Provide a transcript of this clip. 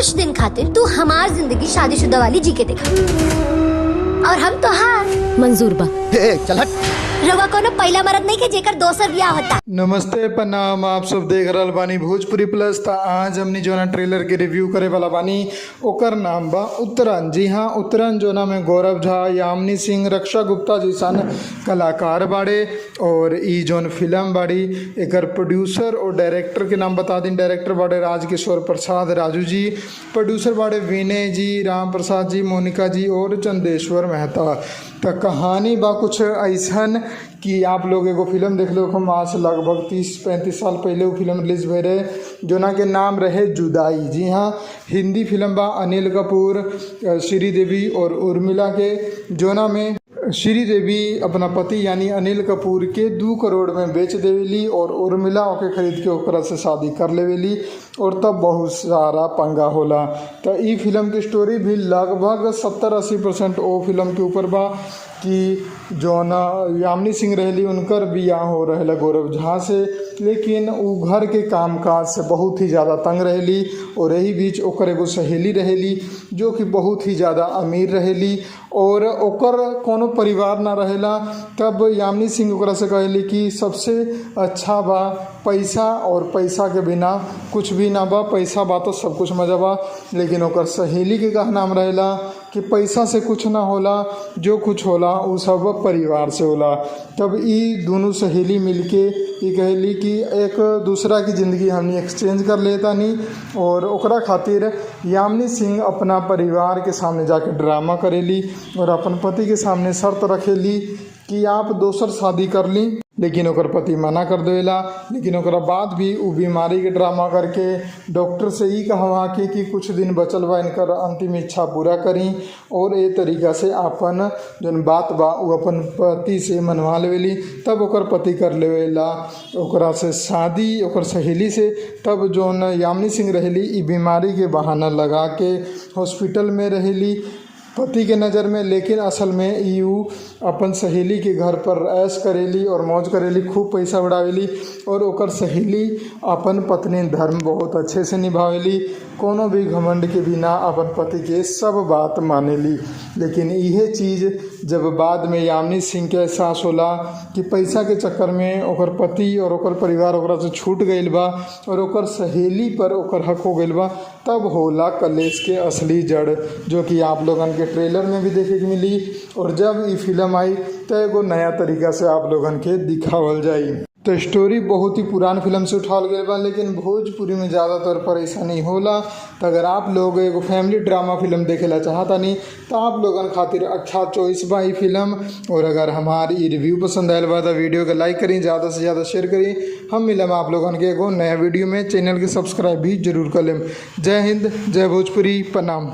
कुछ दिन खातिर तू हमार जिंदगी शादीशुदा वाली जी के देखा और हम तो हार मंजूर बा। चल हट। रवा कोनो पहला मर्द नहीं के जेकर दोसर ब्याह होता। नमस्ते प्रणाम, आप सब देख रहल बानी भोजपुरी प्लस। था आज हमनी जोना ट्रेलर के रिव्यू करे वाला बानी ओकर नाम बा उत्तरायण। जी हाँ, उत्तरायण जोना में गौरव झा, यामिनी सिंह, रक्षा गुप्ता जैसन कलाकार बाड़े। और ई जोन फिल्म बाड़ी एकर प्रोड्यूसर और डायरेक्टर के नाम बता दी। डायरेक्टर बाड़े राजकिशोर प्रसाद राजू जी, प्रोड्यूसर बाड़े विनय जी, राम प्रसाद जी, मोनिका जी और चंदेश्वर मेहता। तो कहानी बा कुछ ऐसन कि आप लोग एगो फिल्म देख लो हम आज से लगभग 30-35 साल पहले वो फिल्म रिलीज भई रहे जोना के नाम रहे जुदाई। जी हाँ, हिंदी फिल्म बा। अनिल कपूर, श्रीदेवी और उर्मिला के, जोना में श्रीदेवी अपना पति यानी अनिल कपूर के 2 करोड़ में बेच देवेली और उर्मिला ओके खरीद के ओकरा से शादी कर लेवेली और तब बहुत सारा पंगा होला। तो ई फिल्म की स्टोरी भी लगभग 70-80% ओ फिल्म के ऊपर बा कि जौन यामिनी सिंह रहली उनकर बियाह हो रहेला गौरव झा से, लेकिन उ घर के कामकाज से बहुत ही ज़्यादा तंग रहली। और यही बीच ओकर एगो सहेली रहेली जो कि बहुत ही ज़्यादा अमीर रहेली और ओकर कोनो परिवार ना रहेला। तब यामिनी सिंह ओकरा से कहली कि सबसे अच्छा बा पैसा और पैसा के बिना कुछ भी ना बा, पैसा बा तो सब कुछ मजा बा। लेकिन ओकर सहेली के का नाम रहेला कि पैसा से कुछ ना होला, जो कुछ होला उ सब परिवार से होला। तब ई दोनों सहेली मिलके ई कहली कि एक दूसरा की ज़िंदगी हमनी एक्सचेंज कर लेता नहीं। और ओकरा खातिर यामिनी सिंह अपना परिवार के सामने जाके ड्रामा करेली और अपन पति के सामने शर्त रखेली कि आप दोसर शादी कर ली। लेकिन ओकर पति मना कर देला। लेकिन ओकरा बाद भी उ बीमारी के ड्रामा करके डॉक्टर से ही कहवा के कि कुछ दिन बचल बा, इनकर अंतिम इच्छा पूरा करी और ए तरीका से अपन जौन बात बा उ अपन पति से मनवा लेवेली। तब ओकर पति कर लेवेला ओकरा से शादी ओकर सहेली से। तब जौन यामिनी सिंह रहेली ई बीमारी के बहाना लगा के हॉस्पिटल में रहेली पति के नज़र में, लेकिन असल में यू अपन सहेली के घर पर ऐश करेली और मौज करेली, खूब पैसा उड़ावेली। और ओकर सहेली अपन पत्नी धर्म बहुत अच्छे से निभावेली, कोनो भी घमंड के बिना अपन पति के सब बात मानेली। लेकिन यह चीज़ जब बाद में यामिनी सिंह के एहसास होला कि पैसा के चक्कर में ओकर पति और ओकर परिवार ओकरा से छूट गईल बा और ओकर सहेली पर ओकर हक हो गईल बा, तब होला कलेश के असली जड़, जो कि आप लोगन के ट्रेलर में भी देखे के मिली। और जब ये फिल्म आई तो एगो नया तरीका से आप लोगन के दिखावल जाई। तो स्टोरी बहुत ही पुरान फिल्म से उठावल गई बा, लेकिन भोजपुरी में ज़्यादातर पर ऐसा नहीं होला। तो अगर आप लोग एगो फैमिली ड्रामा फिल्म देखेला चाहता नहीं तो आप लोगन खातिर अच्छा चॉइस बा ई फिल्म। और अगर हमारी ये रिव्यू पसंद आयल बा तो वीडियो को लाइक करी, ज़्यादा से ज़्यादा शेयर करी। हम मिलम आप लोगन के एगो नया वीडियो में। चैनल के सब्सक्राइब भी जरूर कर लें। जय हिंद, जय भोजपुरी, प्रणाम।